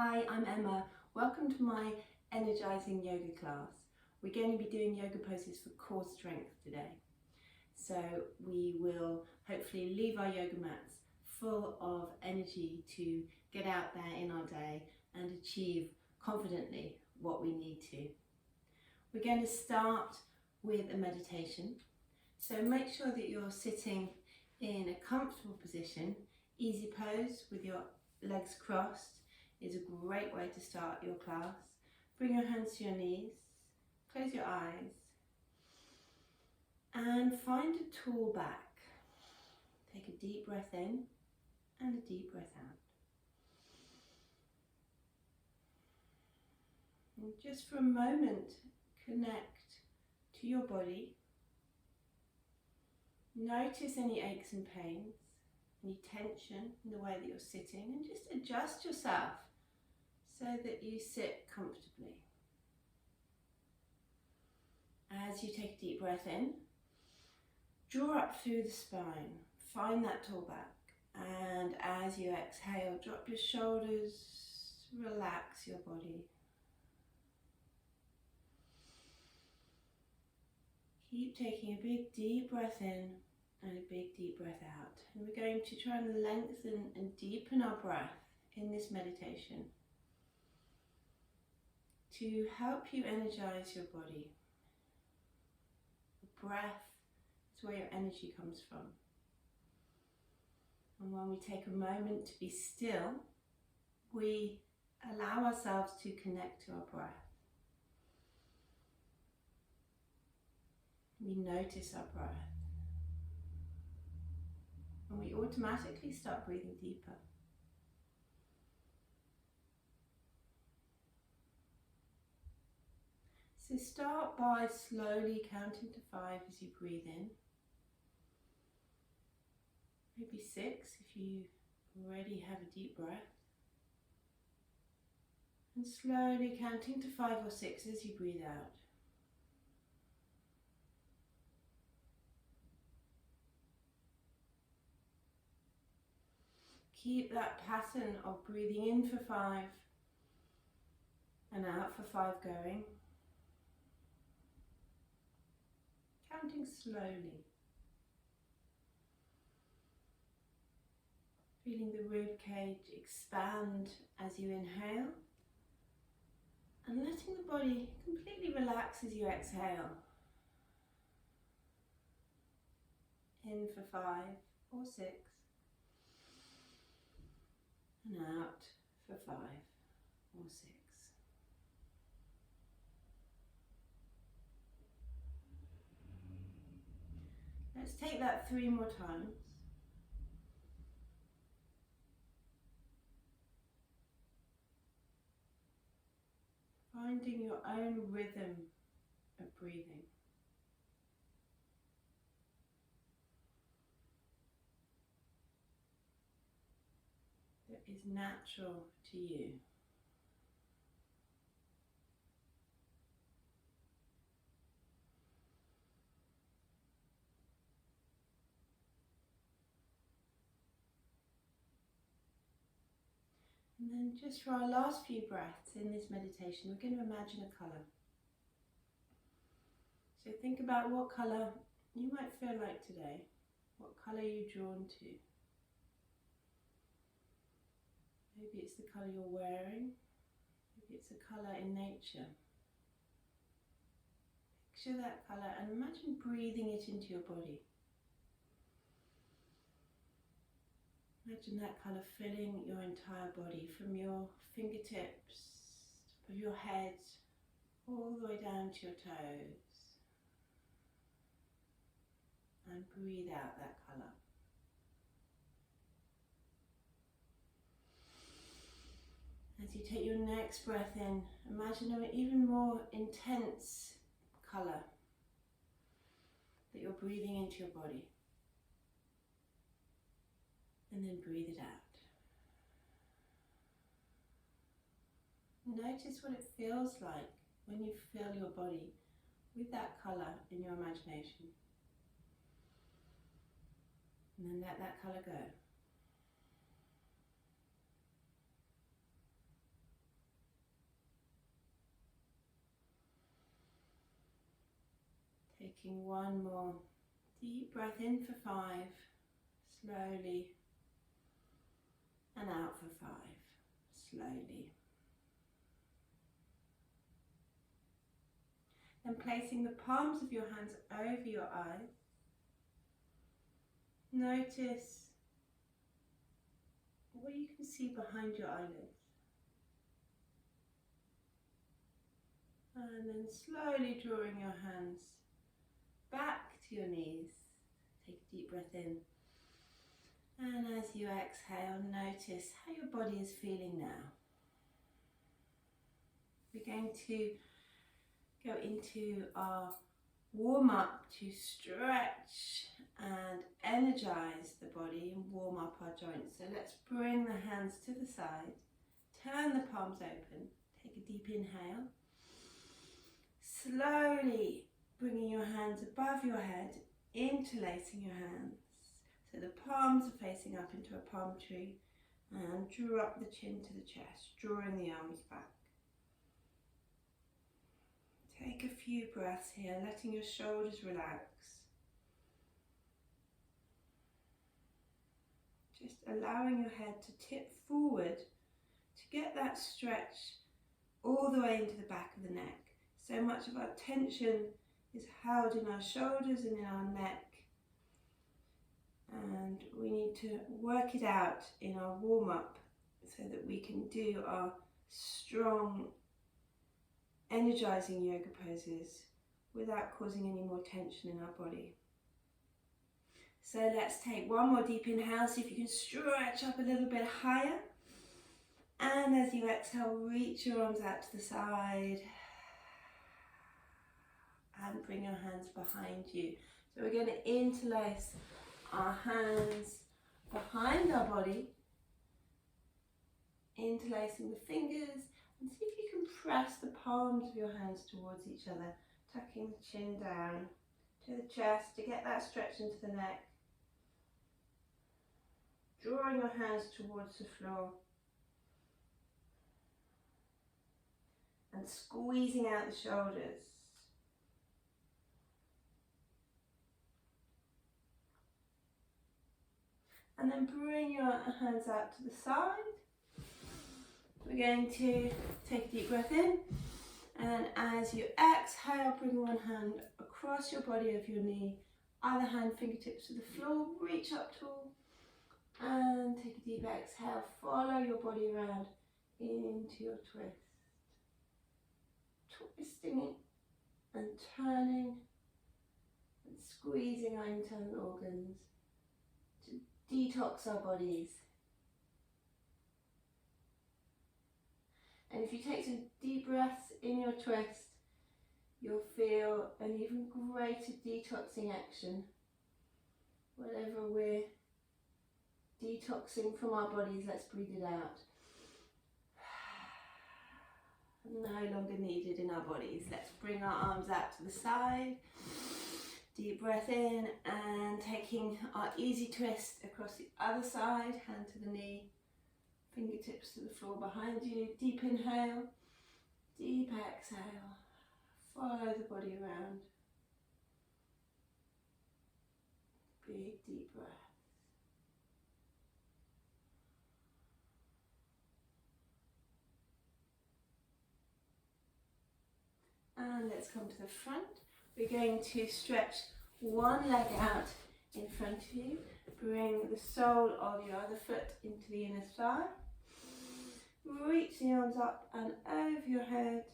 Hi, I'm Emma. Welcome to my energizing yoga class. We're going to be doing yoga poses for core strength today. So we will hopefully leave our yoga mats full of energy to get out there in our day and achieve confidently what we need to. We're going to start with a meditation. So make sure that you're sitting in a comfortable position. Easy pose with your legs crossed is a great way to start your class. Bring your hands to your knees, close your eyes, and find a tall back. Take a deep breath in and a deep breath out. And just for a moment, connect to your body. Notice any aches and pains, any tension in the way that you're sitting, and just adjust yourself so that you sit comfortably. As you take a deep breath in, draw up through the spine, find that tall back, and as you exhale, drop your shoulders, relax your body. Keep taking a big deep breath in and a big deep breath out. And we're going to try and lengthen and deepen our breath in this meditation to help you energize your body. The breath is where your energy comes from. And when we take a moment to be still, we allow ourselves to connect to our breath. We notice our breath. And we automatically start breathing deeper. So start by slowly counting to 5 as you breathe in. Maybe 6 if you already have a deep breath. And slowly counting to 5 or 6 as you breathe out. Keep that pattern of breathing in for 5 and out for 5 going. Counting slowly. Feeling the rib cage expand as you inhale. And letting the body completely relax as you exhale. In for 5 or 6. And out for 5 or 6. Let's take that 3 more times. Finding your own rhythm of breathing. That is natural to you. And then just for our last few breaths in this meditation, we're going to imagine a colour. So think about what colour you might feel like today. What colour you're drawn to. Maybe it's the colour you're wearing. Maybe it's a colour in nature. Picture that colour and imagine breathing it into your body. Imagine that colour filling your entire body from your fingertips, top of your head, all the way down to your toes. And breathe out that colour. As you take your next breath in, imagine an even more intense colour that you're breathing into your body. And then breathe it out. Notice what it feels like when you fill your body with that colour in your imagination. And then let that colour go. Taking one more deep breath in for 5, slowly, and out for 5, slowly. Then placing the palms of your hands over your eyes, notice what you can see behind your eyelids. And then slowly drawing your hands back to your knees. Take a deep breath in. And as you exhale, notice how your body is feeling now. We're going to go into our warm-up to stretch and energize the body and warm up our joints. So let's bring the hands to the side, turn the palms open, take a deep inhale. Slowly bringing your hands above your head, interlacing your hands. So the palms are facing up into a palm tree, and draw up the chin to the chest, drawing the arms back. Take a few breaths here, letting your shoulders relax. Just allowing your head to tip forward to get that stretch all the way into the back of the neck. So much of our tension is held in our shoulders and in our neck. And we need to work it out in our warm-up so that we can do our strong, energizing yoga poses without causing any more tension in our body. So let's take one more deep inhale, see if you can stretch up a little bit higher. And as you exhale, reach your arms out to the side and bring your hands behind you. So we're going to interlace our hands behind our body, interlacing the fingers, and see if you can press the palms of your hands towards each other, tucking the chin down to the chest to get that stretch into the neck, drawing your hands towards the floor and squeezing out the shoulders. And then bring your hands out to the side. We're going to take a deep breath in, and as you exhale, bring one hand across your body over your knee, other hand fingertips to the floor, reach up tall, and take a deep exhale, follow your body around into your twist. Twisting it and turning and squeezing our internal organs to detox our bodies. And if you take some deep breaths in your twist, you'll feel an even greater detoxing action. Whatever we're detoxing from our bodies, let's breathe it out. No longer needed in our bodies. Let's bring our arms out to the side. Deep breath in, and taking our easy twist across the other side, hand to the knee, fingertips to the floor behind you. Deep inhale, deep exhale. Follow the body around. Big deep breath. And let's come to the front. We're going to stretch one leg out in front of you. Bring the sole of your other foot into the inner thigh. Reach the arms up and over your head.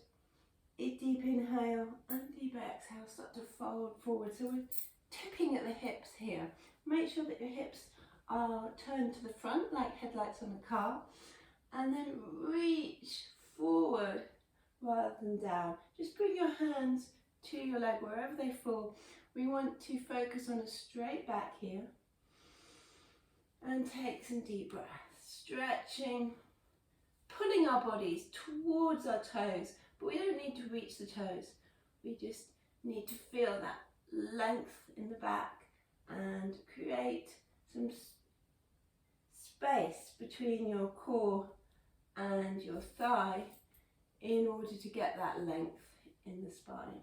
A deep inhale and deep exhale. Start to fold forward. So we're tipping at the hips here. Make sure that your hips are turned to the front like headlights on a car. And then reach forward rather than down. Just bring your hands to your leg wherever they fall. We want to focus on a straight back here. And take some deep breaths. Stretching, pulling our bodies towards our toes. But we don't need to reach the toes. We just need to feel that length in the back and create some space between your core and your thigh in order to get that length in the spine.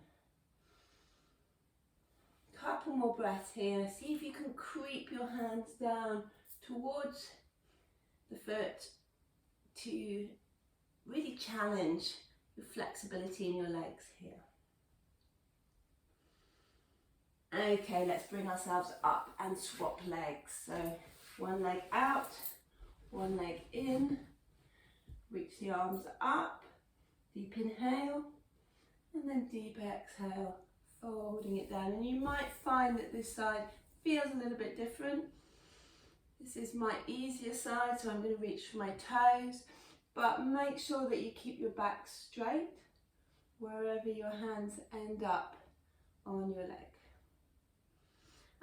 Couple more breaths here. See if you can creep your hands down towards the foot to really challenge your flexibility in your legs here. Okay, let's bring ourselves up and swap legs. So one leg out, one leg in, reach the arms up, deep inhale, and then deep exhale, folding it down. And you might find that this side feels a little bit different. This is my easier side, so I'm going to reach for my toes, but make sure that you keep your back straight wherever your hands end up on your leg.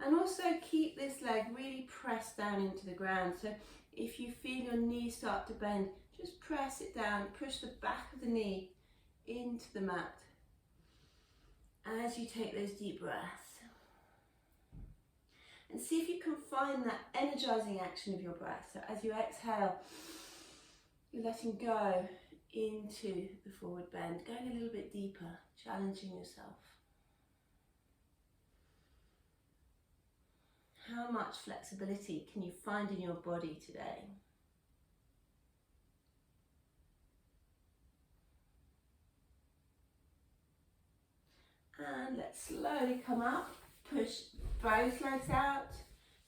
And also keep this leg really pressed down into the ground. So if you feel your knee start to bend, just press it down, push the back of the knee into the mat as you take those deep breaths. And see if you can find that energizing action of your breath. So as you exhale, you're letting go into the forward bend, going a little bit deeper, challenging yourself. How much flexibility can you find in your body today? And let's slowly come up, push both legs out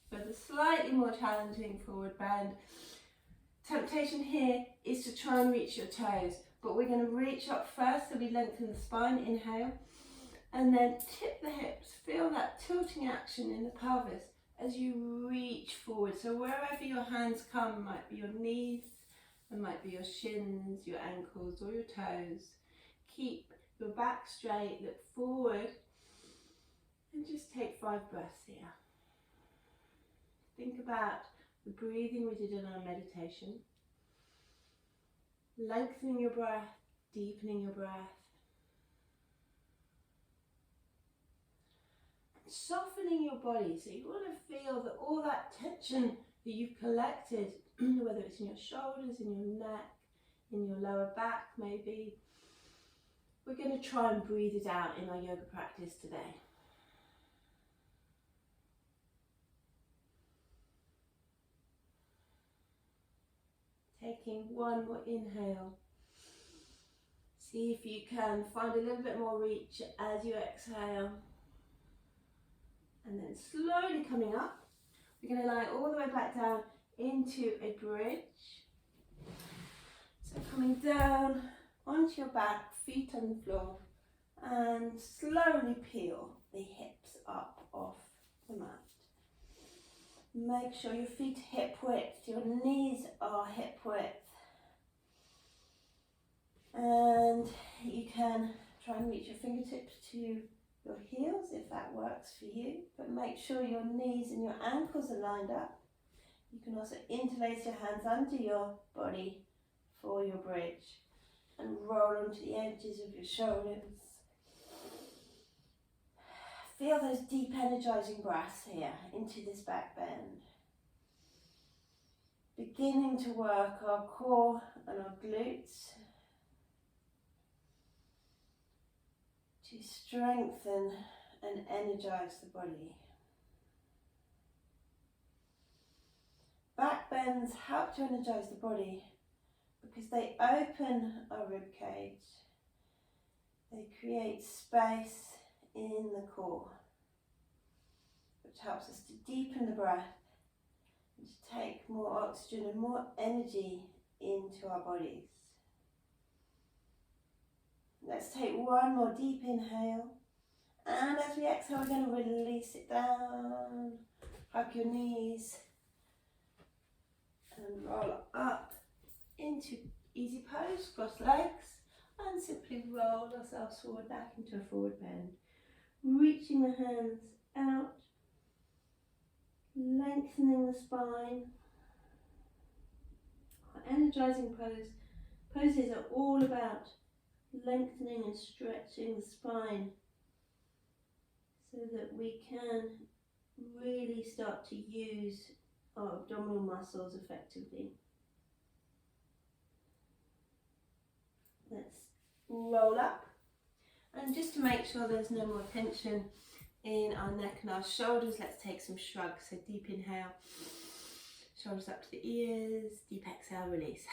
for the slightly more challenging forward bend. Temptation here is to try and reach your toes, but we're going to reach up first, so we lengthen the spine, inhale, and then tip the hips. Feel that tilting action in the pelvis as you reach forward. So wherever your hands come, might be your knees, it might be your shins, your ankles, or your toes. Keep your back straight, look forward, and just take 5 breaths here. Think about the breathing we did in our meditation. Lengthening your breath, deepening your breath. Softening your body, so you want to feel that all that tension that you've collected, whether it's in your shoulders, in your neck, in your lower back maybe, we're going to try and breathe it out in our yoga practice today. Taking one more inhale. See if you can find a little bit more reach as you exhale. And then slowly coming up, we're going to lie all the way back down into a bridge. So coming down onto your back, feet on the floor, and slowly peel the hips up off the mat. Make sure your feet are hip width, your knees are hip width. And you can try and reach your fingertips to your heels if that works for you, but make sure your knees and your ankles are lined up. You can also interlace your hands under your body for your bridge and roll onto the edges of your shoulders. Feel those deep energizing breaths here into this back bend. Beginning to work our core and our glutes to strengthen and energize the body. Back bends help to energize the body because they open our rib cage. They create space in the core, which helps us to deepen the breath and to take more oxygen and more energy into our bodies. Let's take one more deep inhale, and as we exhale we're going to release it down. Hug your knees and roll up into easy pose, cross legs, and simply roll ourselves forward back into a forward bend. Reaching the hands out, lengthening the spine. Our energizing poses are all about lengthening and stretching the spine so that we can really start to use our abdominal muscles effectively. Let's roll up, and just to make sure there's no more tension in our neck and our shoulders. Let's take some shrugs. So deep inhale, shoulders up to the ears, deep exhale, release.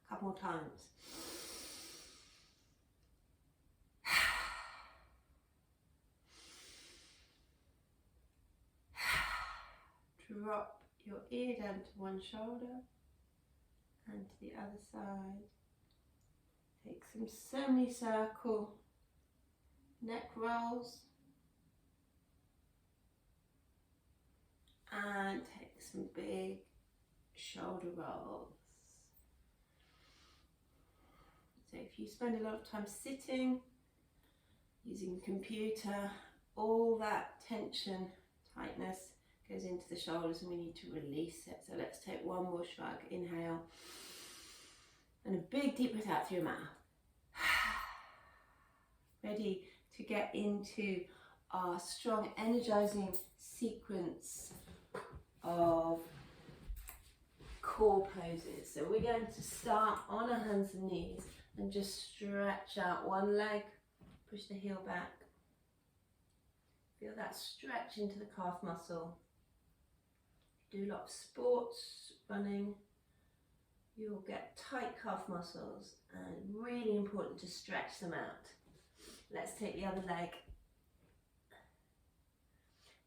A couple more times. Drop your ear down to one shoulder and to the other side. Take some semicircle neck rolls and take some big shoulder rolls. So if you spend a lot of time sitting, using the computer, all that tension, tightness goes into the shoulders and we need to release it. So let's take one more shrug. Inhale and a big deep breath out through your mouth. Ready to get into our strong energizing sequence of core poses. So we're going to start on our hands and knees and just stretch out one leg, push the heel back. Feel that stretch into the calf muscle. Do a lot of sports, running, you'll get tight calf muscles and really important to stretch them out. Let's take the other leg.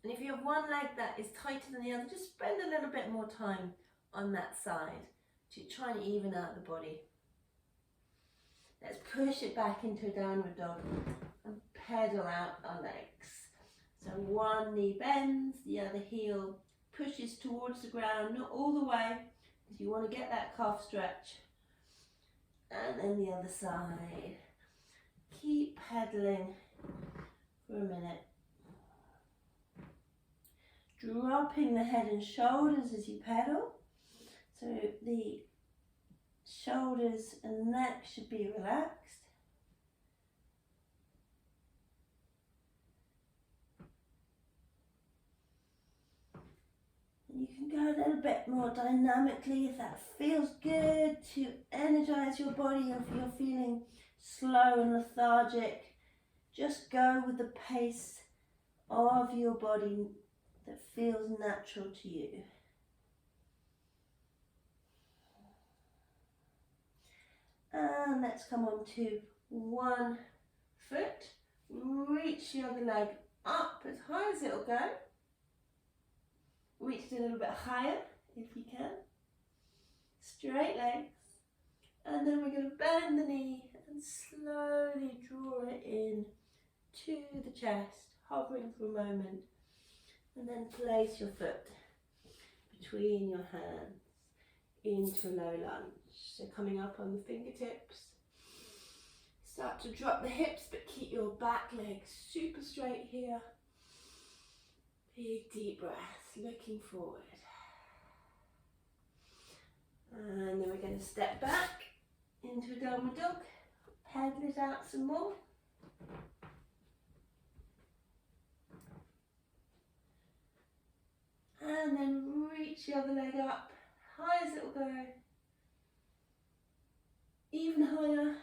And if you have one leg that is tighter than the other, just spend a little bit more time on that side to try and even out the body. Let's push it back into a downward dog and pedal out our legs. So one knee bends, the other heel pushes towards the ground, not all the way, because you want to get that calf stretch. And then the other side. Keep pedaling for a minute. Dropping the head and shoulders as you pedal. So the shoulders and neck should be relaxed. And you can go a little bit more dynamically if that feels good, to energize your body. If you're feeling slow and lethargic, just go with the pace of your body that feels natural to you. And let's come on to one foot, reach the other leg up as high as it'll go. Reach it a little bit higher if you can. Straight legs. And then we're going to bend the knee and slowly draw it in to the chest, hovering for a moment. And then place your foot between your hands into a low lunge. So coming up on the fingertips. Start to drop the hips, but keep your back leg super straight here. Big deep breath, looking forward. And then we're going to step back into a downward dog. Pedal it out some more. And then reach the other leg up, high as it'll go. Even higher.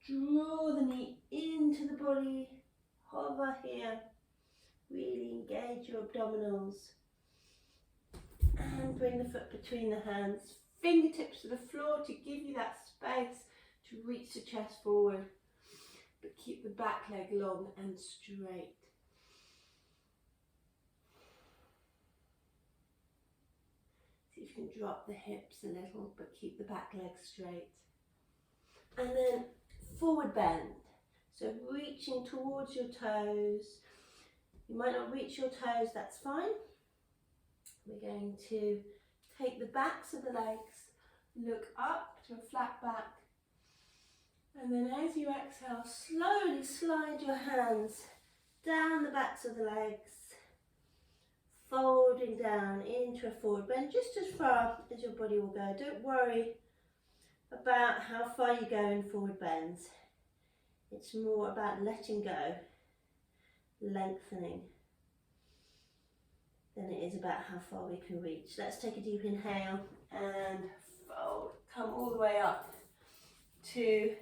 Draw the knee into the body. Hover here. Really engage your abdominals. And bring the foot between the hands. Fingertips to the floor to give you that space to reach the chest forward. But keep the back leg long and straight. See if you can drop the hips a little, but keep the back leg straight. And then forward bend. So reaching towards your toes. You might not reach your toes, that's fine. We're going to take the backs of the legs, look up to a flat back, and then as you exhale, slowly slide your hands down the backs of the legs, folding down into a forward bend, just as far as your body will go. Don't worry about how far you go in forward bends. It's more about letting go, lengthening, than it is about how far we can reach. Let's take a deep inhale and fold. Come all the way up to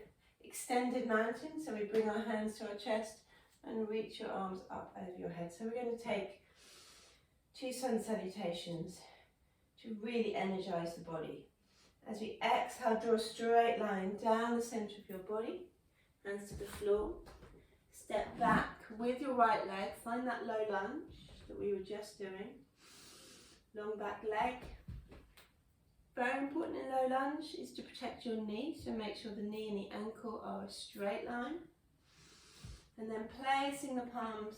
extended mountain. So we bring our hands to our chest and reach your arms up over your head. So we're going to take 2 sun salutations to really energize the body. As we exhale, draw a straight line down the center of your body, hands to the floor. Step back with your right leg, find that low lunge that we were just doing. Long back leg. Very important in low lunge is to protect your knee, so make sure the knee and the ankle are a straight line. And then placing the palms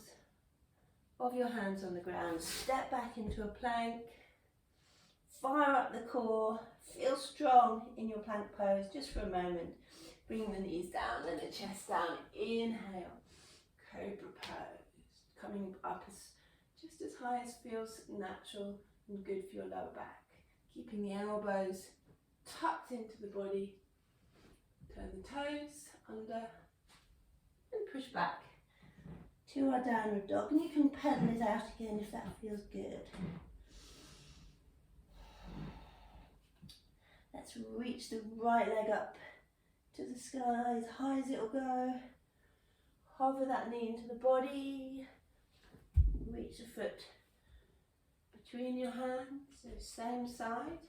of your hands on the ground, step back into a plank, fire up the core, feel strong in your plank pose just for a moment. Bring the knees down and the chest down, inhale, cobra pose, coming up just as high as feels natural and good for your lower back. Keeping the elbows tucked into the body, turn the toes under and push back to our downward dog, and you can pedal it out again if that feels good. Let's reach the right leg up to the sky as high as it'll go. Hover that knee into the body. Reach the foot between your hands, so same side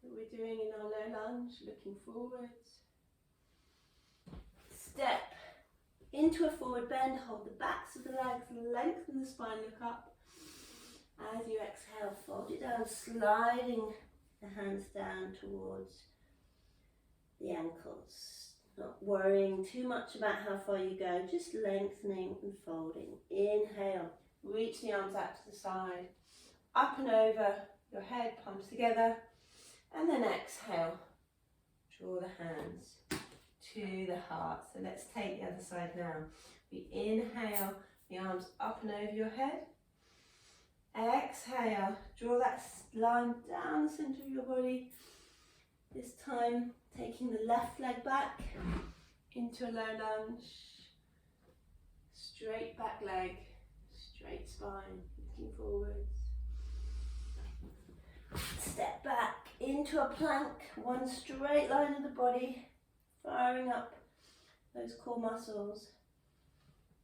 that we're doing in our low lunge, looking forwards. Step into a forward bend, hold the backs of the legs, lengthen the spine, look up. As you exhale, fold it down, sliding the hands down towards the ankles. Not worrying too much about how far you go, just lengthening and folding. Inhale, reach the arms out to the side, up and over your head, palms together, and then exhale, draw the hands to the heart. So let's take the other side now. We inhale, the arms up and over your head. Exhale, draw that line down the center of your body. This time, taking the left leg back into a low lunge. Straight back leg, straight spine, looking forwards. Step back into a plank, one straight line of the body, firing up those core muscles.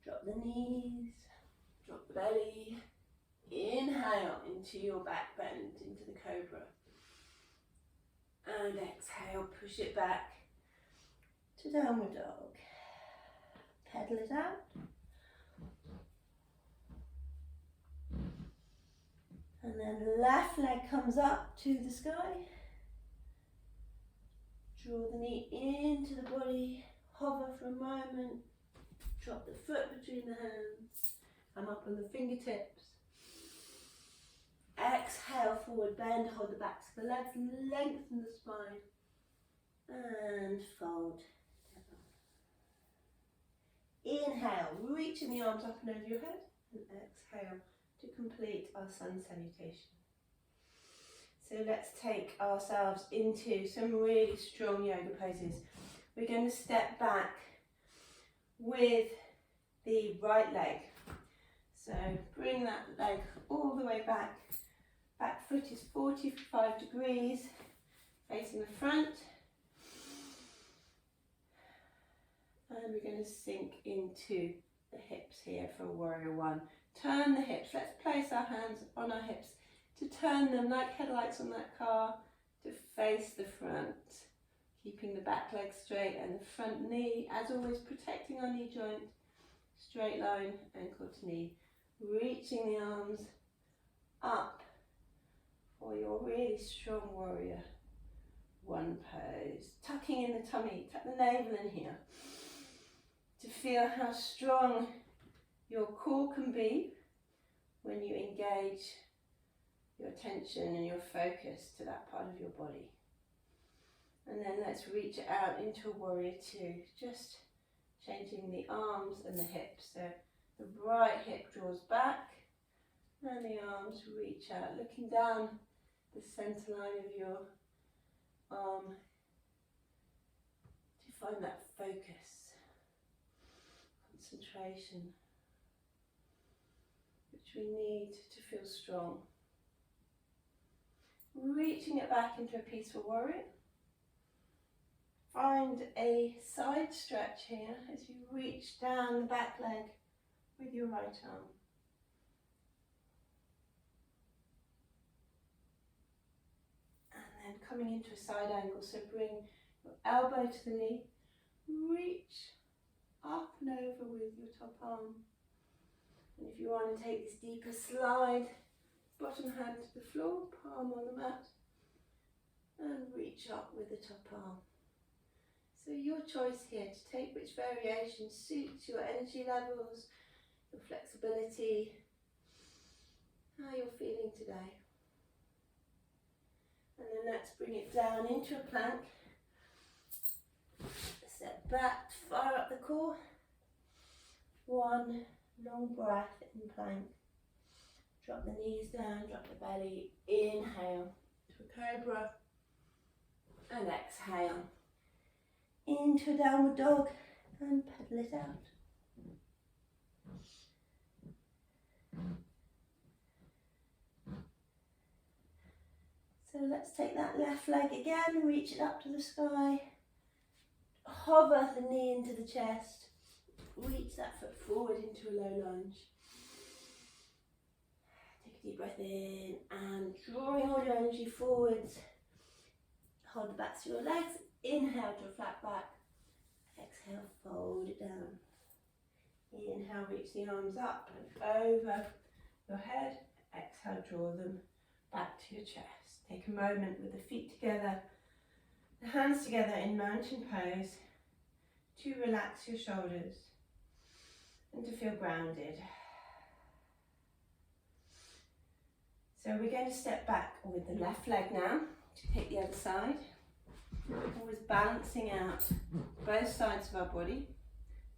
Drop the knees, drop the belly. Inhale into your back bend, into the cobra. And exhale, push it back to downward dog. Pedal it out. And then left leg comes up to the sky. Draw the knee into the body, hover for a moment, drop the foot between the hands, come up on the fingertips. Exhale, forward bend, hold the backs of the legs, lengthen the spine, and fold down. Inhale, reaching the arms up and over your head, and exhale to complete our sun salutation. So let's take ourselves into some really strong yoga poses. We're going to step back with the right leg. So bring that leg all the way back. Back foot is 45 degrees, facing the front. And we're going to sink into the hips here for warrior one. Turn the hips. Let's place our hands on our hips to turn them like headlights on that car to face the front. Keeping the back leg straight and the front knee, as always, protecting our knee joint. Straight line, ankle to knee. Reaching the arms up for your really strong warrior one pose. Tucking in the tummy, tuck the navel in here to feel how strong your core can be when you engage your attention and your focus to that part of your body. And then let's reach it out into a warrior two, just changing the arms and the hips. So the right hip draws back and the arms reach out, looking down the center line of your arm to find that focus, concentration, which we need to feel strong. Reaching it back into a peaceful warrior. find a side stretch here as you reach down the back leg with your right arm. And then coming into a side angle, so bring your elbow to the knee, reach up and over with your top arm. And if you want to take this deeper slide, bottom hand to the floor, palm on the mat, and reach up with the top arm. So your choice here to take which variation suits your energy levels, your flexibility, how you're feeling today. And then let's bring it down into a plank. Step back, fire up the core. One long breath in plank. Drop the knees down, drop the belly. Inhale to a cobra. And exhale into a downward dog and pedal it out. So let's take that left leg again, reach it up to the sky, hover the knee into the chest, reach that foot forward into a low lunge. Take a deep breath in and drawing all your energy forwards. Hold the backs of your legs, inhale to a flat back, exhale, fold it down. Inhale, reach the arms up and over your head, exhale, draw them back to your chest. Take a moment with the feet together, the hands together in mountain pose to relax your shoulders and to feel grounded. So we're going to step back with the left leg now to hit the other side. Always balancing out both sides of our body.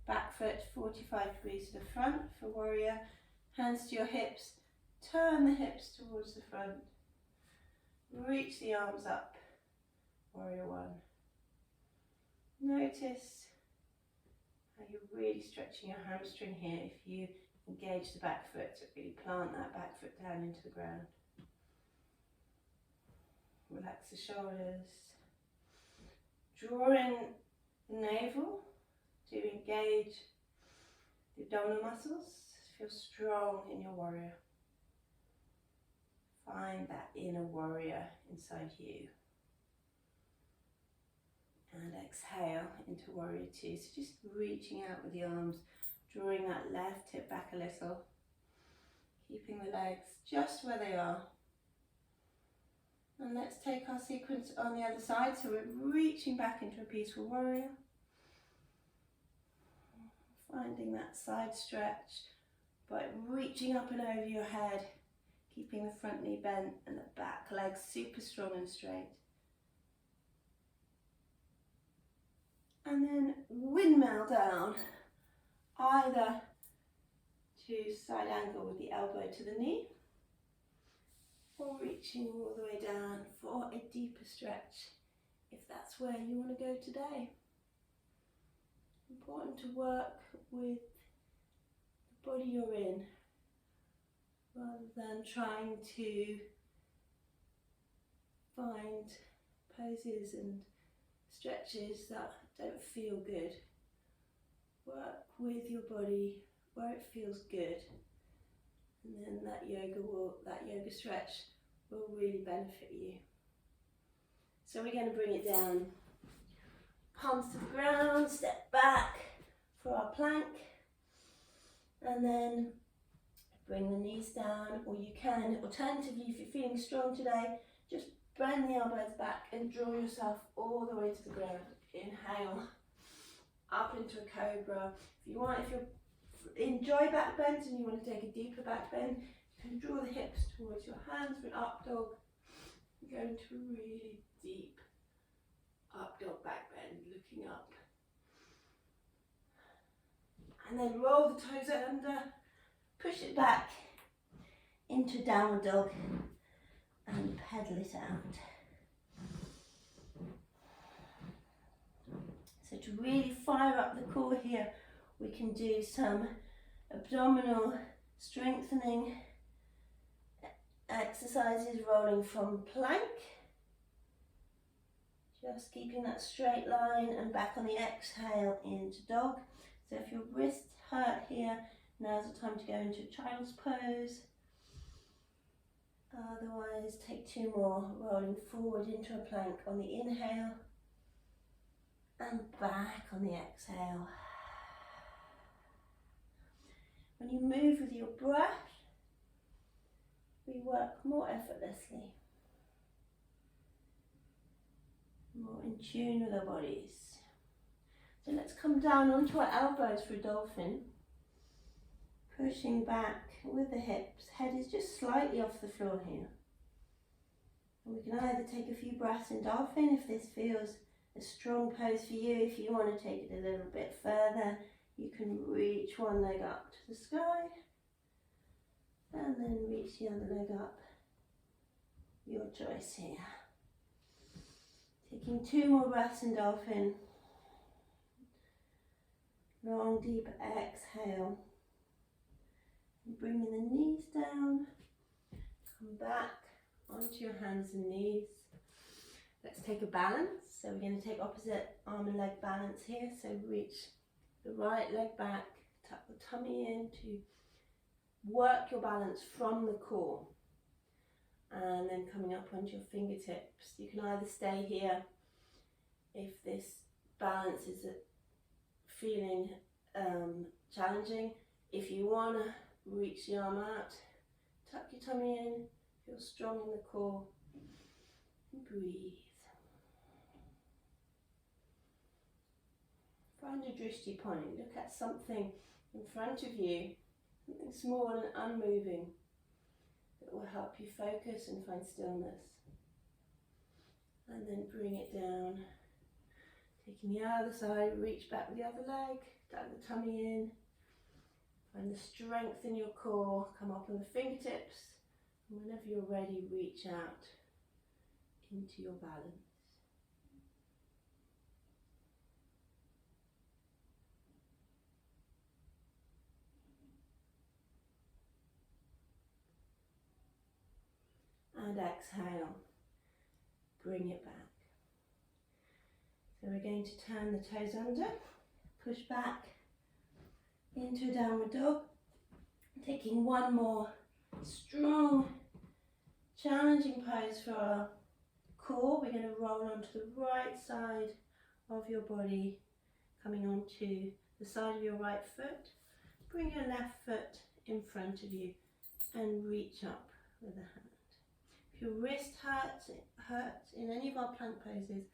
Back foot 45 degrees to the front for warrior. Hands to your hips. Turn the hips towards the front. Reach the arms up. Warrior one. Notice how you're really stretching your hamstring here if you engage the back foot, so really plant that back foot down into the ground. Relax the shoulders. Drawing the navel to engage the abdominal muscles. Feel strong in your warrior. Find that inner warrior inside you. And exhale into warrior two. So just reaching out with the arms, drawing that left hip back a little. Keeping the legs just where they are. And let's take our sequence on the other side. So we're reaching back into a peaceful warrior. Finding that side stretch by reaching up and over your head. Keeping the front knee bent and the back leg super strong and straight. And then windmill down, either to side angle with the elbow to the knee, or reaching all the way down for a deeper stretch, if that's where you want to go today. Important to work with the body you're in, rather than trying to find poses and stretches that don't feel good. Work with your body where it feels good, and then that yoga stretch will really benefit you. So we're going to bring it down, palms to the ground, step back for our plank, and then bring the knees down, or you can alternatively, if you're feeling strong today, just bend the elbows back and draw yourself all the way to the ground. Inhale up into a cobra. If you enjoy back bends and you want to take a deeper back bend, you can draw the hips towards your hands for an up dog. Go into a really deep up dog back bend, looking up. And then roll the toes under, push it back into downward dog and pedal it out. So to really fire up the core here, we can do some abdominal strengthening exercises, rolling from plank Just keeping that straight line, and back on the exhale into dog. So if your wrists hurt here, now's the time to go into child's pose. Otherwise, take 2 more, rolling forward into a plank on the inhale and back on the exhale. When you move with your breath, we work more effortlessly, more in tune with our bodies. So let's come down onto our elbows for a dolphin, pushing back with the hips. Head is just slightly off the floor here. And we can either take a few breaths in dolphin if this feels a strong pose for you. If you want to take it a little bit further, you can reach one leg up to the sky and then reach the other leg up. Your choice here. Taking 2 more breaths in dolphin. Long, deep exhale. And bringing the knees down. Come back onto your hands and knees. Let's take a balance. So we're going to take opposite arm and leg balance here. So reach the right leg back, tuck the tummy in to work your balance from the core. And then coming up onto your fingertips. You can either stay here if this balance is feeling challenging. If you want to reach the arm out, tuck your tummy in, feel strong in the core, and breathe. Find a drishti point. Look at something in front of you, something small and unmoving that will help you focus and find stillness. And then bring it down. Taking the other side, reach back with the other leg, tuck the tummy in. Find the strength in your core, come up on the fingertips. And whenever you're ready, reach out into your balance. And exhale, bring it back. So we're going to turn the toes under, push back into a downward dog. Taking 1 more strong, challenging pose for our core. We're going to roll onto the right side of your body, coming onto the side of your right foot. Bring your left foot in front of you and reach up with a hand. If your wrist hurts in any of our plank poses,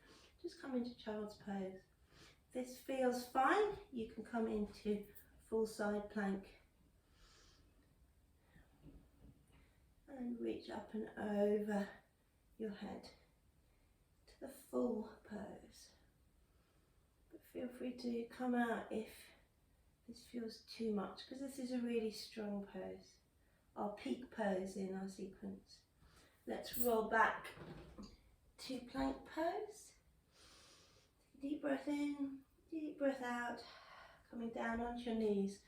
just come into child's pose. If this feels fine, you can come into full side plank and reach up and over your head to the full pose. But feel free to come out if this feels too much, because this is a really strong pose, our peak pose in our sequence. Let's roll back to plank pose. Deep breath in, deep breath out, coming down onto your knees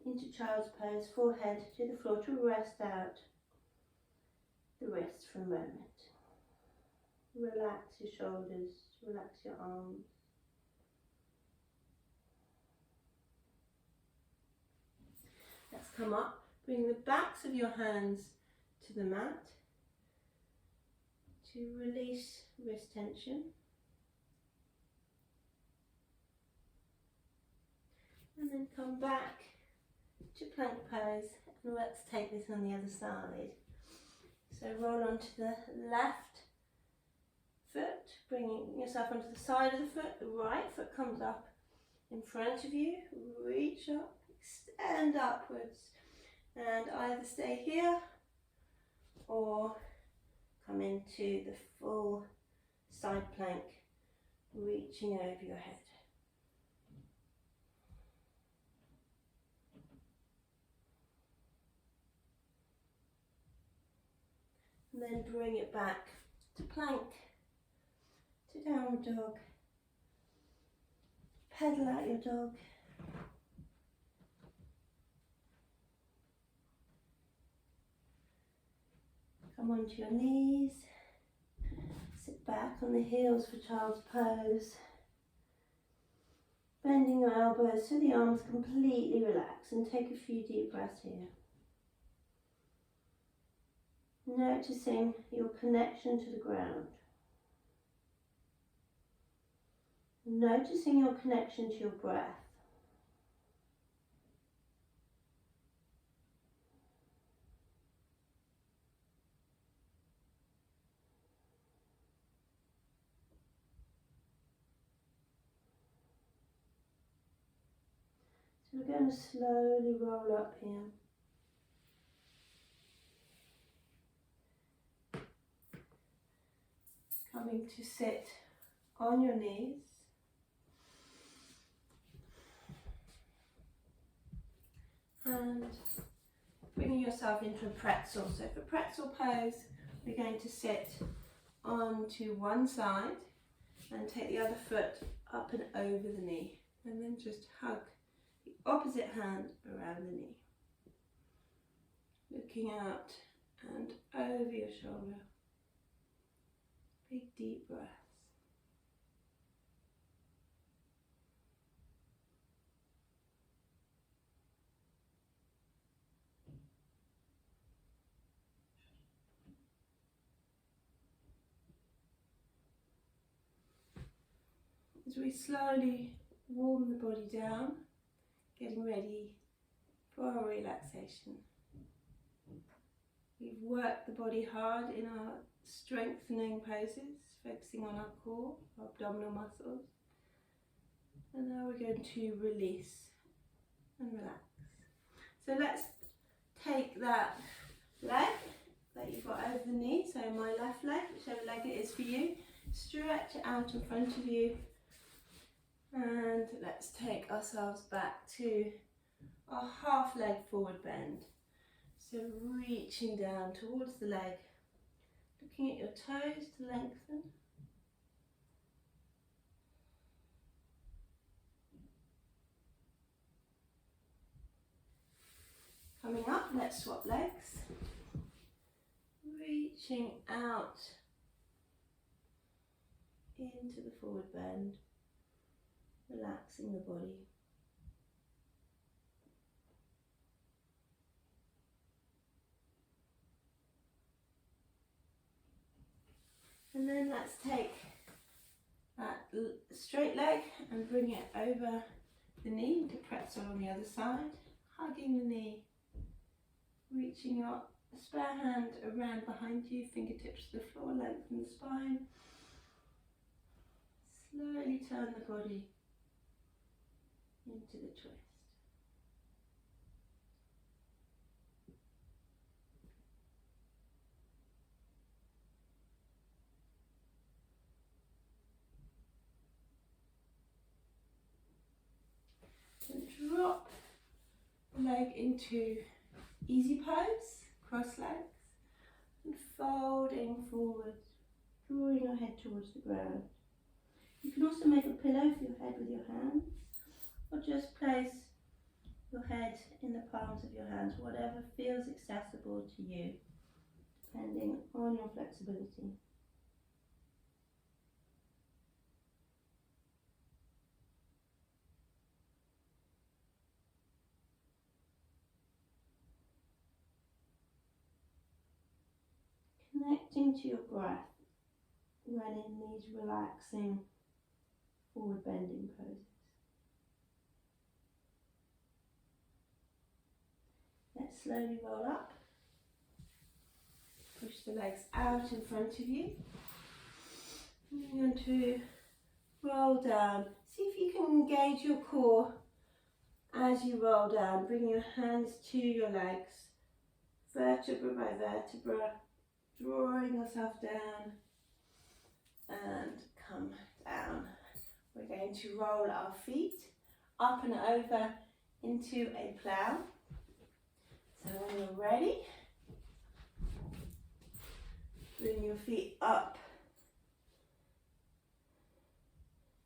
into child's pose, forehead to the floor to rest out the wrists for a moment. Relax your shoulders, relax your arms. Let's come up, bring the backs of your hands to the mat to release wrist tension. And then come back to plank pose, and let's take this on the other side. So roll onto the left foot, bringing yourself onto the side of the foot. The right foot comes up in front of you, reach up, extend upwards, and either stay here or come into the full side plank, reaching over your head. And then bring it back to plank, to downward dog. Pedal out your dog. Come onto your knees. Sit back on the heels for child's pose. Bending your elbows so the arms completely relax, and take a few deep breaths here. Noticing your connection to the ground. Noticing your connection to your breath. So we're going to slowly roll up here. Coming to sit on your knees. And bringing yourself into a pretzel. So for pretzel pose, we're going to sit onto one side and take the other foot up and over the knee. And then just hug the opposite hand around the knee. Looking out and over your shoulder. Big deep breaths. As we slowly warm the body down, getting ready for our relaxation. We've worked the body hard in our strengthening poses, focusing on our core, our abdominal muscles. And now we're going to release and relax. So let's take that leg that you've got over the knee, so my left leg, whichever leg it is for you, stretch it out in front of you. And let's take ourselves back to our half leg forward bend. So reaching down towards the leg, looking at your toes to lengthen. Coming up, let's swap legs. Reaching out into the forward bend, relaxing the body. And then let's take that straight leg and bring it over the knee into pretzel on the other side, hugging the knee, reaching your spare hand around behind you, fingertips to the floor, lengthen the spine. Slowly turn the body into the twist. And drop the leg into easy pose, cross legs, and folding forward, drawing your head towards the ground. You can also make a pillow for your head with your hands, or just place your head in the palms of your hands, whatever feels accessible to you, depending on your flexibility. Connecting to your breath when in these relaxing forward bending poses. Let's slowly roll up. Push the legs out in front of you. You're going to roll down. See if you can engage your core as you roll down. Bring your hands to your legs, vertebra by vertebra, drawing yourself down and come down. We're going to roll our feet up and over into a plough. So when you're ready, bring your feet up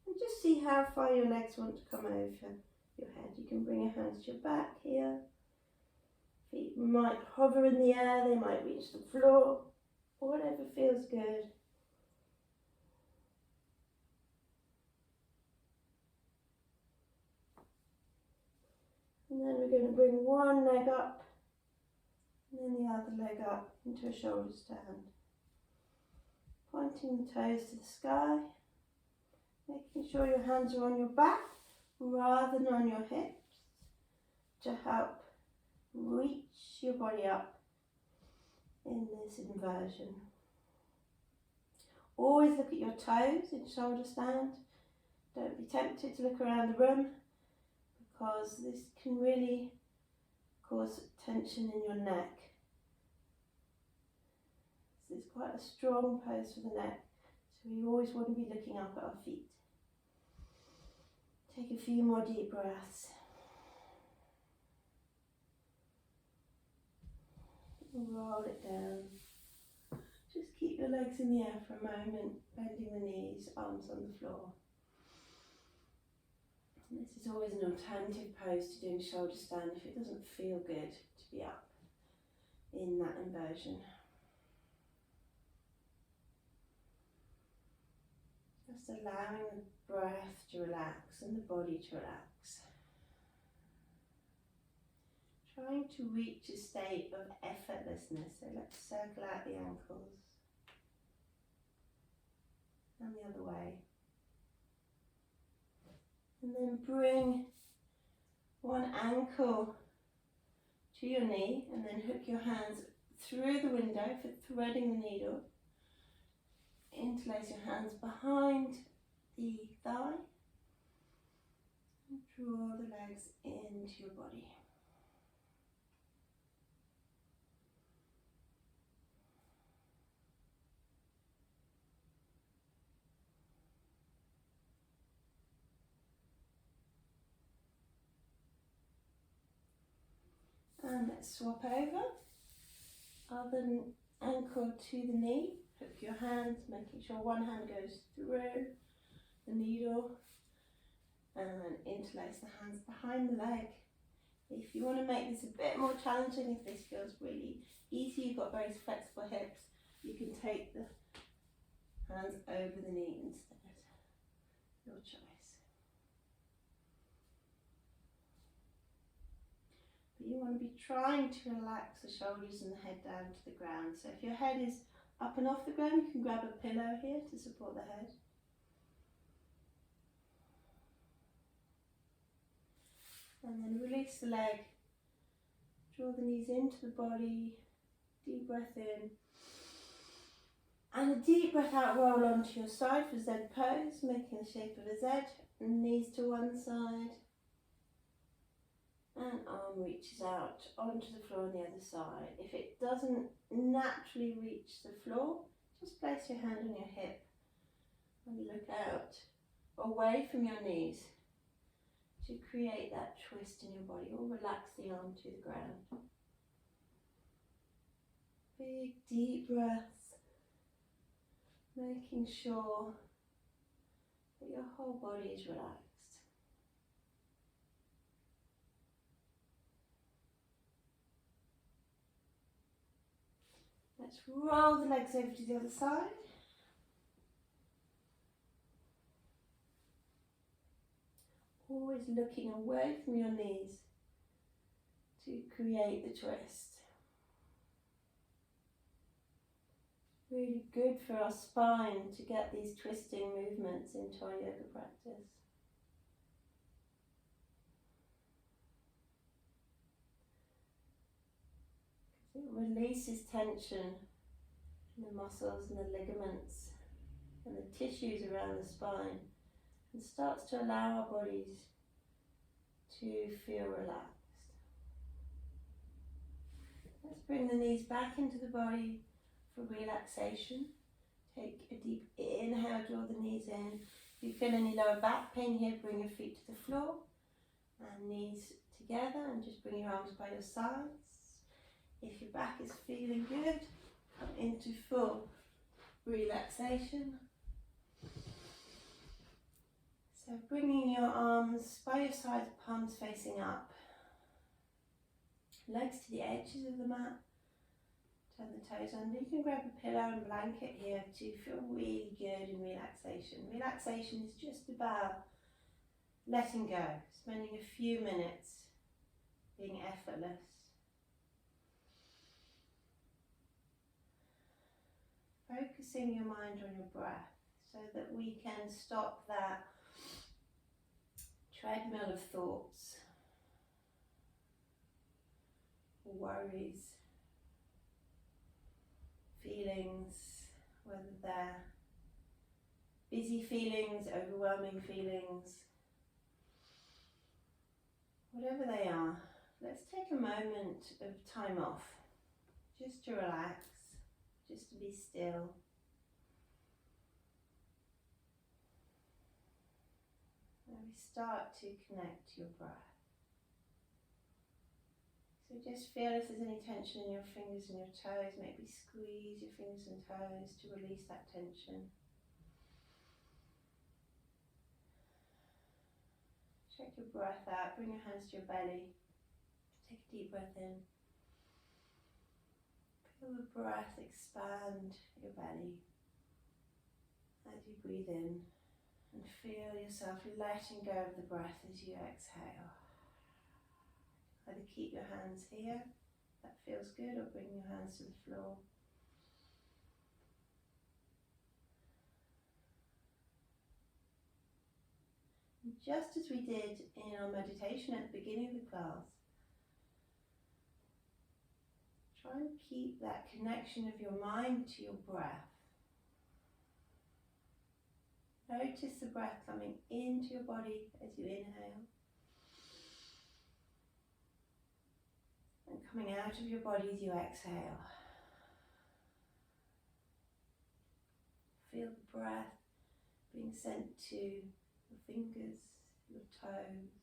and just see how far your legs want to come over your head. You can bring your hands to your back here. Feet might hover in the air, they might reach the floor, whatever feels good. And then we're going to bring one leg up and then the other leg up into a shoulder stand. Pointing the toes to the sky, making sure your hands are on your back rather than on your hips to help reach your body up in this inversion. Always look at your toes in shoulder stand. Don't be tempted to look around the room because this can really cause tension in your neck. This is quite a strong pose for the neck, so we always want to be looking up at our feet. Take a few more deep breaths. Roll it down. Just keep your legs in the air for a moment, bending the knees, arms on the floor. And this is always an alternative pose to doing shoulder stand if it doesn't feel good to be up in that inversion. Just allowing the breath to relax and the body to relax. Trying to reach a state of effortlessness, so let's circle out the ankles and the other way. And then bring one ankle to your knee and then hook your hands through the window for threading the needle. Interlace your hands behind the thigh and draw the legs into your body. And let's swap over. Other ankle to the knee. Hook your hands, making sure one hand goes through the needle. And then interlace the hands behind the leg. If you want to make this a bit more challenging, if this feels really easy, you've got very flexible hips, you can take the hands over the knee instead. Your choice. But you want to be trying to relax the shoulders and the head down to the ground. So if your head is up and off the ground, you can grab a pillow here to support the head. And then release the leg. Draw the knees into the body. Deep breath in. And a deep breath out, roll onto your side for Zed Pose, making the shape of a Z. Knees to one side. And arm reaches out onto the floor on the other side. If it doesn't naturally reach the floor, just place your hand on your hip and look out away from your knees to create that twist in your body, or relax the arm to the ground. Big deep breaths, making sure that your whole body is relaxed. Let's roll the legs over to the other side. Always looking away from your knees to create the twist. Really good for our spine to get these twisting movements into our yoga practice. It releases tension in the muscles and the ligaments and the tissues around the spine, and starts to allow our bodies to feel relaxed. Let's bring the knees back into the body for relaxation. Take a deep inhale, draw the knees in. If you feel any lower back pain here, bring your feet to the floor and knees together, and just bring your arms by your sides. If your back is feeling good, come into full relaxation. So bringing your arms by your sides, palms facing up. Legs to the edges of the mat. Turn the toes under. You can grab a pillow and blanket here to feel really good in relaxation. Relaxation is just about letting go, spending a few minutes being effortless. Focusing your mind on your breath so that we can stop that treadmill of thoughts, worries, feelings, whether they're busy feelings, overwhelming feelings, whatever they are. Let's take a moment of time off, just to relax, just to be still. And we start to connect to your breath. So just feel if there's any tension in your fingers and your toes. Maybe squeeze your fingers and toes to release that tension. Check your breath out. Bring your hands to your belly. Take a deep breath in. Feel the breath expand your belly as you breathe in. And feel yourself letting go of the breath as you exhale. Either keep your hands here, that feels good, or bring your hands to the floor. And just as we did in our meditation at the beginning of the class, try and keep that connection of your mind to your breath. Notice the breath coming into your body as you inhale and coming out of your body as you exhale. Feel the breath being sent to your fingers, your toes,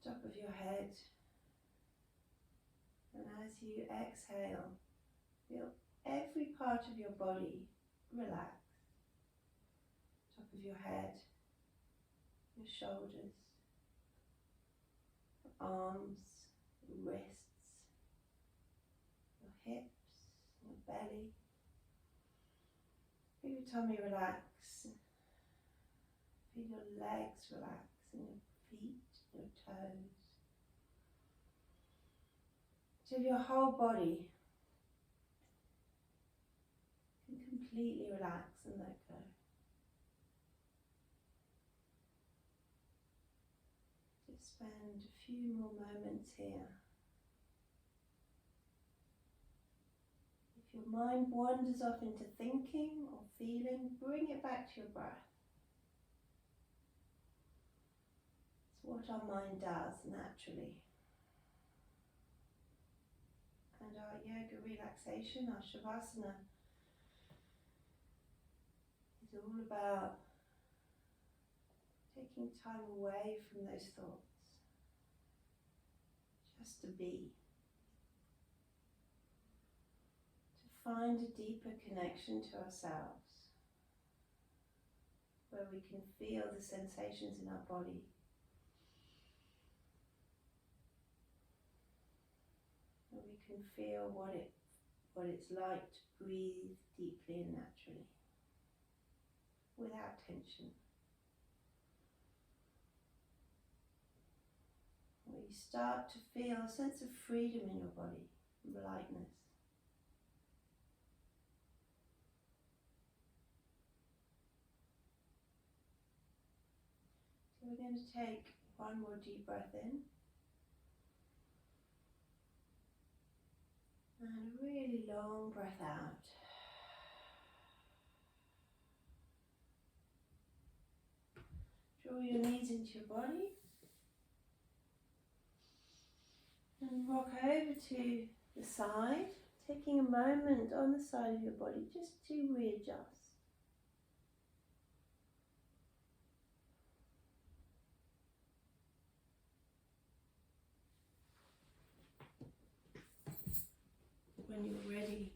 the top of your head. And as you exhale, feel every part of your body relax. Top of your head, your shoulders, your arms, your wrists, your hips, your belly. Feel your tummy relax. Feel your legs relax and your feet, your toes. Till your whole body can completely relax and let go. Just spend a few more moments here. If your mind wanders off into thinking or feeling, bring it back to your breath. It's what our mind does naturally. And our yoga relaxation, our Shavasana, is all about taking time away from those thoughts, just to be, to find a deeper connection to ourselves, where we can feel the sensations in our body. And we can feel what it's like to breathe deeply and naturally, without tension. Where you start to feel a sense of freedom in your body, lightness. So we're going to take one more deep breath in. And a really long breath out. Draw your knees into your body. And rock over to the side, taking a moment on the side of your body just to readjust. When you're ready,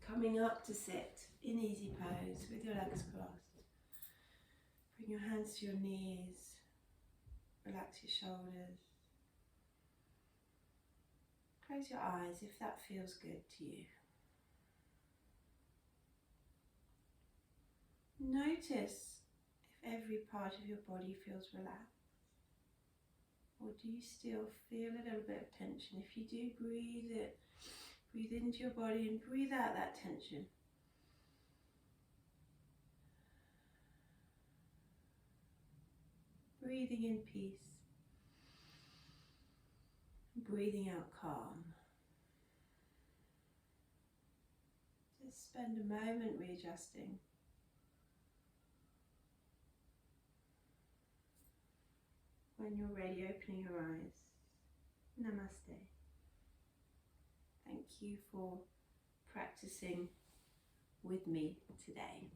coming up to sit in easy pose with your legs crossed. Bring your hands to your knees, relax your shoulders. Close your eyes if that feels good to you. Notice if every part of your body feels relaxed. Or do you still feel a little bit of tension? If you do, breathe it. Breathe into your body and breathe out that tension. Breathing in peace. Breathing out calm. Just spend a moment readjusting. When you're ready, opening your eyes. Namaste. Thank you for practicing with me today.